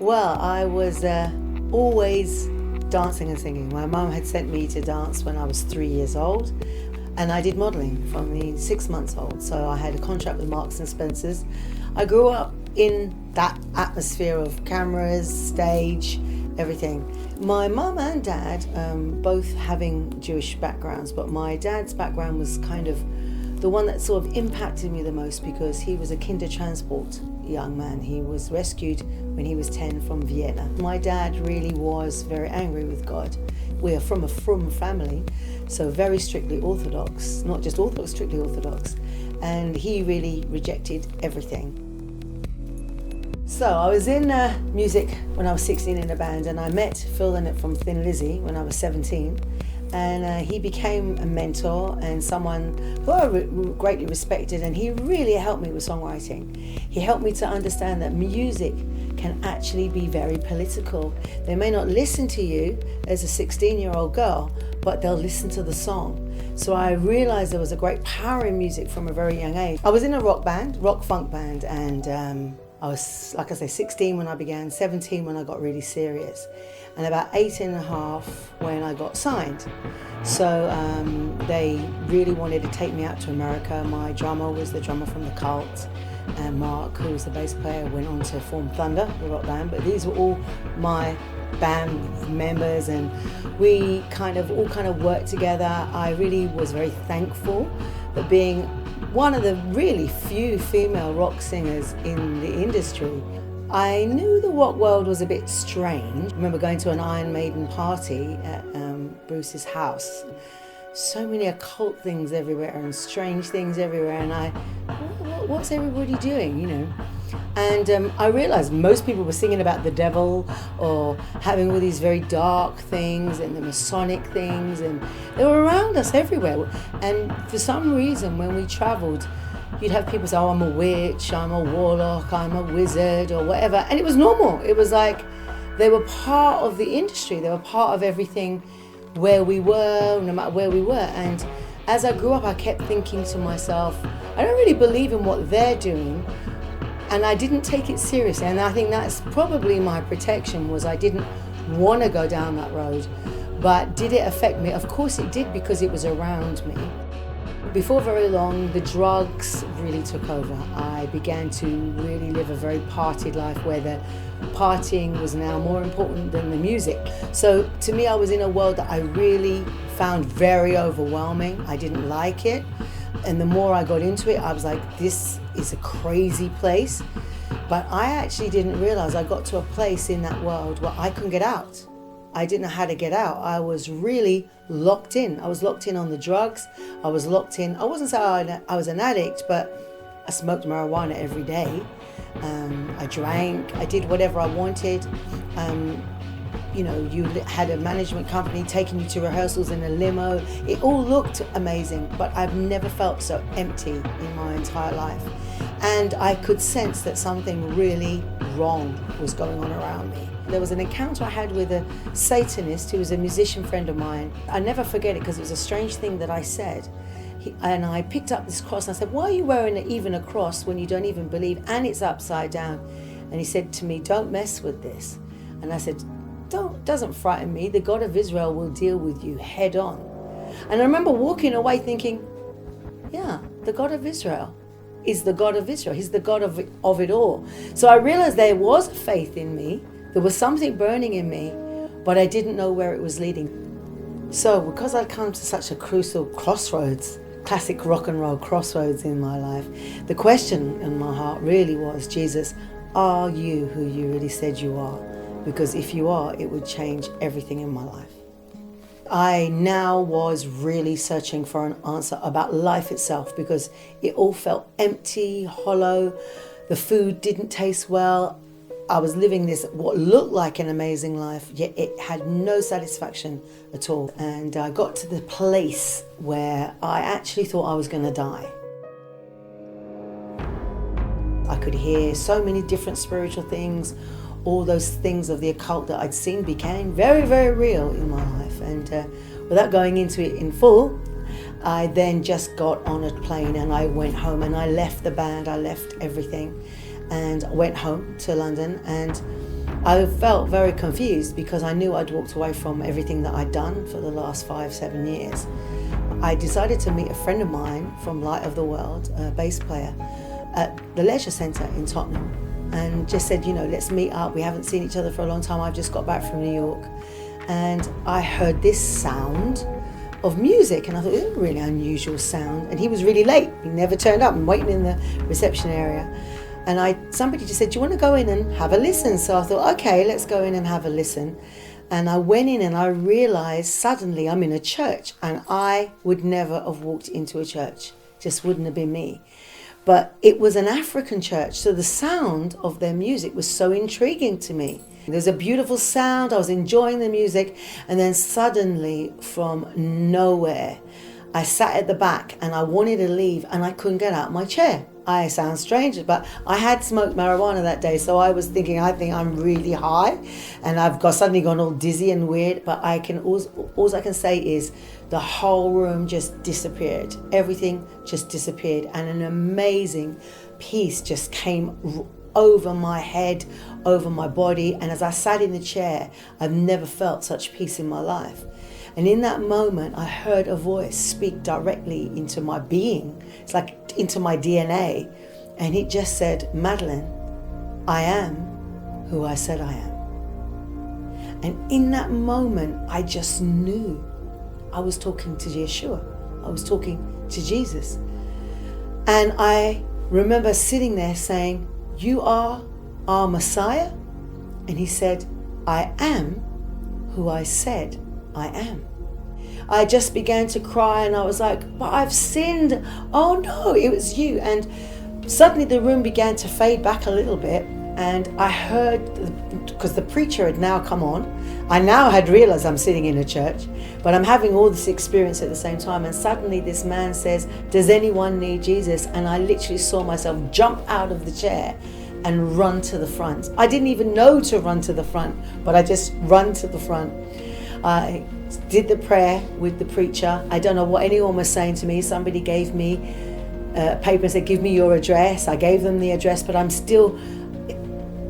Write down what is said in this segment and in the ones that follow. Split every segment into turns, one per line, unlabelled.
Well, I was always dancing and singing. My mum had sent me to dance when I was 3 years old, and I did modelling from the 6 months old. So I had a contract with Marks and Spencer's. I grew up in that atmosphere of cameras, stage, everything. My mum and dad, both having Jewish backgrounds, but my dad's background was kind of the one that sort of impacted me the most because he was a kinder transport young man. He was rescued when he was 10 from Vienna. My dad really was very angry with God. We are from a frum family, so very strictly Orthodox, not just Orthodox, strictly Orthodox, and he really rejected everything. So I was in music when I was 16 in a band, and I met Phil Lynott from Thin Lizzy when I was 17. And he became a mentor and someone who I greatly respected, and he really helped me with songwriting. He helped me to understand that music can actually be very political. They may not listen to you as a 16-year-old girl, but they'll listen to the song. So I realized there was a great power in music from a very young age. I was in a rock funk band, and I was, like I say, 16 when I began, 17 when I got really serious, and about 18 and a half when I got signed. So they really wanted to take me out to America. My drummer was the drummer from The Cult, and Mark, who was the bass player, went on to form Thunder, the rock band. But these were all my band members, and we all worked together. I really was very thankful that being one of the really few female rock singers in the industry, I knew the rock world was a bit strange. I remember going to an Iron Maiden party at Bruce's house. So many occult things everywhere and strange things everywhere, and what's everybody doing, you know? And I realized most people were singing about the devil or having all these very dark things and the Masonic things, and they were around us everywhere. And for some reason, when we traveled, you'd have people say, oh, I'm a witch, I'm a warlock, I'm a wizard, or whatever. And it was normal. It was like they were part of the industry. They were part of everything where we were, no matter where we were. And as I grew up, I kept thinking to myself, I don't really believe in what they're doing. And I didn't take it seriously. And I think that's probably my protection, was I didn't want to go down that road. But did it affect me? Of course it did, because it was around me. Before very long, the drugs really took over. I began to really live a very partied life where the partying was now more important than the music. So to me, I was in a world that I really found very overwhelming. I didn't like it. And the more I got into it, I was like, this is a crazy place. But I actually didn't realize I got to a place in that world where I couldn't get out. I didn't know how to get out. I was really locked in. I was locked in on the drugs. I was locked in. I wasn't saying I was an addict, but I smoked marijuana every day. I drank. I did whatever I wanted. You know, you had a management company taking you to rehearsals in a limo. It all looked amazing, but I've never felt so empty in my entire life. And I could sense that something really wrong was going on around me. There was an encounter I had with a Satanist who was a musician friend of mine. I never forget it because it was a strange thing that I said. And I picked up this cross and I said, why are you wearing even a cross when you don't even believe and it's upside down? And he said to me, don't mess with this. And I said, doesn't frighten me. The God of Israel will deal with you head on. And I remember walking away thinking, yeah, the God of Israel is the God of Israel. He's the God of it all. So I realized there was a faith in me. There was something burning in me, but I didn't know where it was leading. So because I'd come to such a crucial crossroads, classic rock and roll crossroads in my life, the question in my heart really was, Jesus, are you who you really said you are? Because if you are, it would change everything in my life. I now was really searching for an answer about life itself, because it all felt empty, hollow. The food didn't taste well. I was living this, what looked like an amazing life, yet it had no satisfaction at all. And I got to the place where I actually thought I was going to die. I could hear so many different spiritual things. All those things of the occult that I'd seen became very, very real in my life. And without going into it in full, I then just got on a plane and I went home, and I left the band, I left everything, and went home to London. And I felt very confused because I knew I'd walked away from everything that I'd done for the last 5-7 years. I decided to meet a friend of mine from Light of the World, a bass player, at the Leisure Centre in Tottenham, and just said, let's meet up. We haven't seen each other for a long time. I've just got back from New York. And I heard this sound of music, and I thought, it was a really unusual sound. And he was really late. He never turned up. I'm waiting in the reception area. And somebody just said, do you want to go in and have a listen? So I thought, okay, let's go in and have a listen. And I went in and I realized suddenly I'm in a church, and I would never have walked into a church. Just wouldn't have been me. But it was an African church, so the sound of their music was so intriguing to me. There's a beautiful sound, I was enjoying the music, and then suddenly from nowhere, I sat at the back and I wanted to leave and I couldn't get out of my chair. I sound strange, but I had smoked marijuana that day, so I was thinking, I think I'm really high, and I've suddenly gone all dizzy and weird. But all I can say is the whole room just disappeared. Everything just disappeared, and an amazing peace just came over my head, over my body. And as I sat in the chair, I've never felt such peace in my life. And in that moment, I heard a voice speak directly into my being. It's like into my DNA. And it just said, Madeleine, I am who I said I am. And in that moment, I just knew I was talking to Yeshua. I was talking to Jesus. And I remember sitting there saying, you are our Messiah? And he said, I am who I said I am. I just began to cry, and I was like, but I've sinned. Oh no, it was you. And suddenly the room began to fade back a little bit, and I heard, because the preacher had now come on, I now had realized I'm sitting in a church, but I'm having all this experience at the same time. And suddenly this man says, does anyone need Jesus? And I literally saw myself jump out of the chair and run to the front. I didn't even know to run to the front, but I just run to the front. I did the prayer with the preacher. I don't know what anyone was saying to me. Somebody gave me a paper and said, give me your address. I gave them the address, but I'm still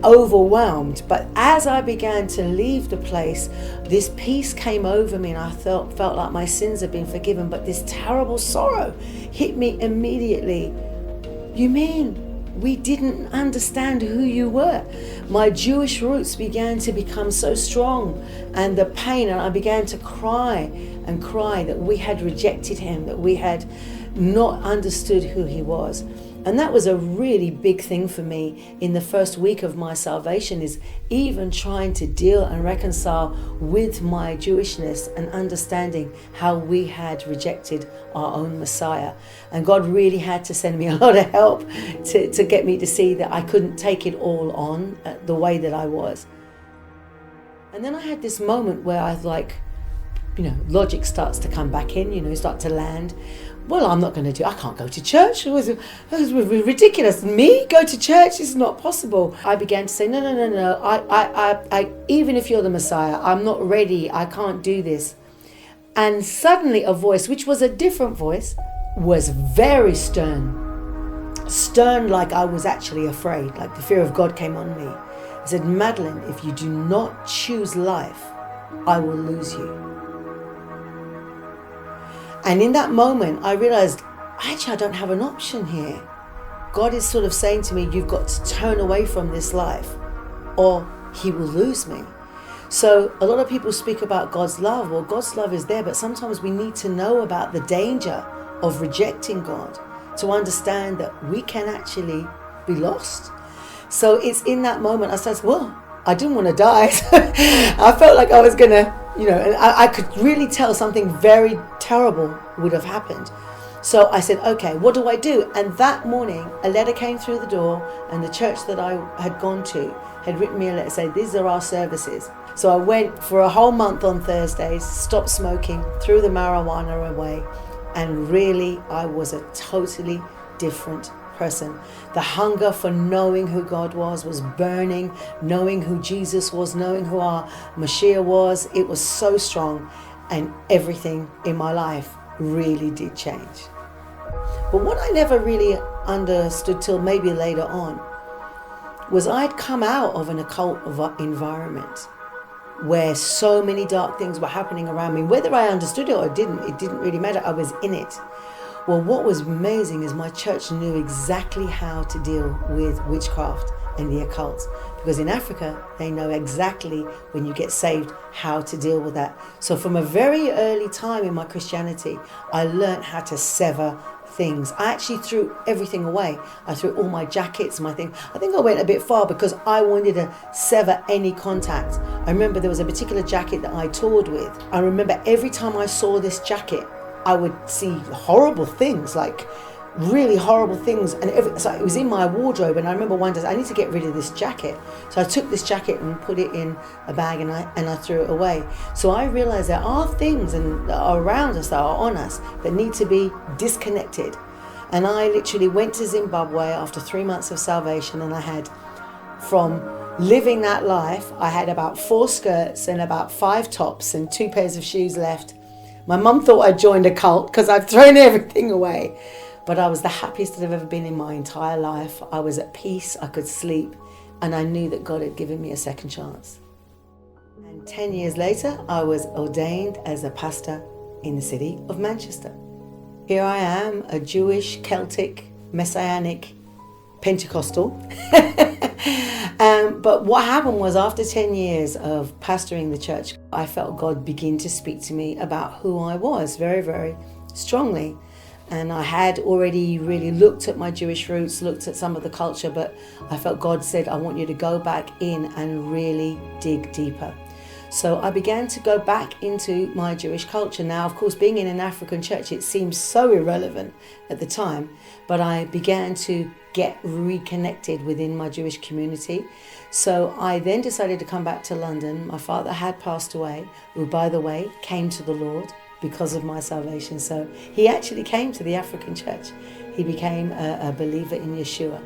overwhelmed. But as I began to leave the place, this peace came over me, and I felt like my sins had been forgiven. But this terrible sorrow hit me immediately. You mean we didn't understand who you were? My Jewish roots began to become so strong, and the pain, and I began to cry and cry that we had rejected him, that we had not understood who he was. And that was a really big thing for me in the first week of my salvation, is even trying to deal and reconcile with my Jewishness and understanding how we had rejected our own Messiah. And God really had to send me a lot of help to get me to see that I couldn't take it all on the way that I was. And then I had this moment where I was like, logic starts to come back in, start to land. Well, I can't go to church. It was ridiculous. Me go to church? It's not possible. I began to say, no. I even if you're the Messiah, I'm not ready. I can't do this. And suddenly a voice, which was a different voice, was very stern. Stern, like I was actually afraid, like the fear of God came on me. It said, Madeleine, if you do not choose life, I will lose you. And in that moment, I realized, actually, I don't have an option here. God is sort of saying to me, you've got to turn away from this life or he will lose me. So a lot of people speak about God's love. Well, God's love is there, but sometimes we need to know about the danger of rejecting God to understand that we can actually be lost. So it's in that moment I said, well, I didn't want to die. I felt like I was going to, and I could really tell something very terrible would have happened. So I said, okay, what do I do? And that morning, a letter came through the door, and the church that I had gone to had written me a letter saying, these are our services. So I went for a whole month on Thursdays, stopped smoking, threw the marijuana away, and really I was a totally different person. The hunger for knowing who God was burning, knowing who Jesus was, knowing who our Mashiach was. It was so strong, and everything in my life really did change. But what I never really understood till maybe later on was I'd come out of an occult environment where so many dark things were happening around me. Whether I understood it or didn't, it didn't really matter. I was in it. Well, what was amazing is my church knew exactly how to deal with witchcraft and the occult. Because in Africa, they know exactly when you get saved how to deal with that. So from a very early time in my Christianity, I learned how to sever things. I actually threw everything away. I threw all my jackets, my thing. I think I went a bit far because I wanted to sever any contact. I remember there was a particular jacket that I toured with. I remember every time I saw this jacket, I would see horrible things, like really horrible things. And so it was in my wardrobe. And I remember one day, I need to get rid of this jacket. So I took this jacket and put it in a bag and I threw it away. So I realized there are things that are around us, that are on us, that need to be disconnected. And I literally went to Zimbabwe after 3 months of salvation, and I had, from living that life, I had about 4 skirts and about 5 tops and 2 pairs of shoes left. My mum thought I'd joined a cult because I'd thrown everything away. But I was the happiest that I've ever been in my entire life. I was at peace, I could sleep, and I knew that God had given me a second chance. And 10 years later, I was ordained as a pastor in the city of Manchester. Here I am, a Jewish, Celtic, Messianic, Pentecostal. But what happened was, after 10 years of pastoring the church, I felt God begin to speak to me about who I was very, very strongly. And I had already really looked at my Jewish roots, looked at some of the culture, but I felt God said, I want you to go back in and really dig deeper. So I began to go back into my Jewish culture. Now, of course, being in an African church, it seemed so irrelevant at the time, but I began to get reconnected within my Jewish community. So I then decided to come back to London. My father had passed away, who, by the way, came to the Lord because of my salvation. So he actually came to the African church. He became a believer in Yeshua.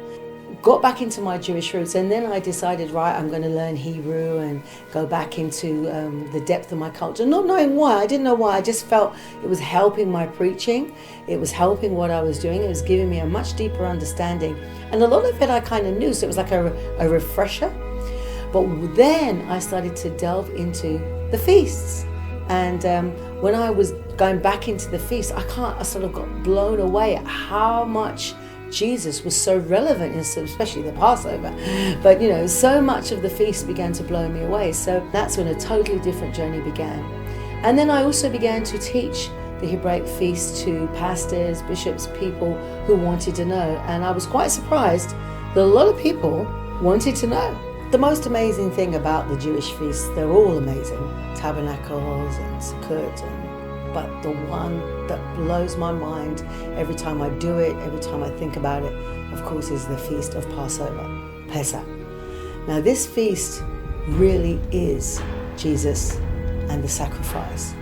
Got back into my Jewish roots, and then I decided, right, I'm going to learn Hebrew and go back into the depth of my culture. Not knowing why, I didn't know why. I just felt it was helping my preaching. It was helping what I was doing. It was giving me a much deeper understanding. And a lot of it I kind of knew, so it was like a refresher. But then I started to delve into the feasts. And when I was going back into the feast, I sort of got blown away at how much Jesus was so relevant, especially the Passover. But so much of the feast began to blow me away. So that's when a totally different journey began. And then I also began to teach the Hebraic feast to pastors, bishops, people who wanted to know. And I was quite surprised that a lot of people wanted to know. The most amazing thing about the Jewish feasts, they're all amazing, tabernacles and Sukkot, but the one that blows my mind every time I do it, every time I think about it, of course, is the feast of Passover, Pesach. Now, this feast really is Jesus and the sacrifice.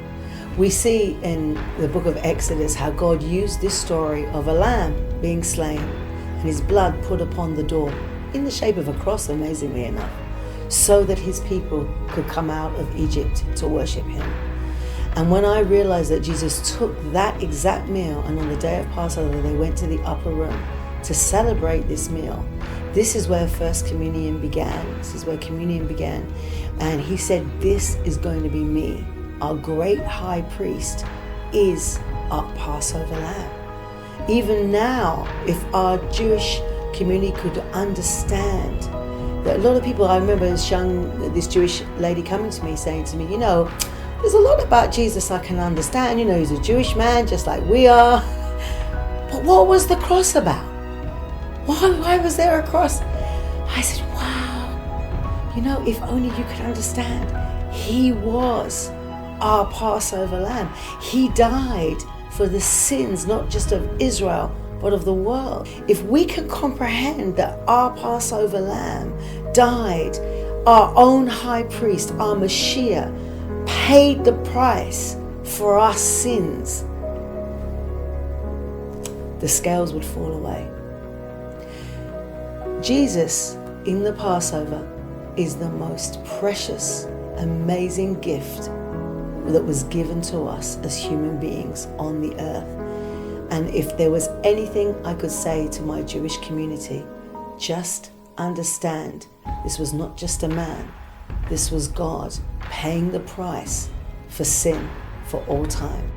We see in the book of Exodus how God used this story of a lamb being slain and his blood put upon the door, in the shape of a cross, amazingly enough, so that his people could come out of Egypt to worship him. And when I realized that Jesus took that exact meal, and on the day of Passover they went to the upper room to celebrate this meal, this is where First Communion began. This is where communion began. And he said, this is going to be me. Our great high priest is our Passover lamb. Even now, if our Jewish community could understand that, a lot of people, I remember this Jewish lady coming to me saying to me, there's a lot about Jesus I can understand. He's a Jewish man just like we are. But what was the cross about? Why was there a cross? I said, wow, if only you could understand. He was our Passover lamb. He died for the sins, not just of Israel, but of the world. If we can comprehend that our Passover lamb died, our own high priest, our Mashiach, paid the price for our sins, the scales would fall away. Jesus in the Passover is the most precious, amazing gift that was given to us as human beings on the earth. And if there was anything I could say to my Jewish community, just understand this was not just a man, this was God paying the price for sin for all time.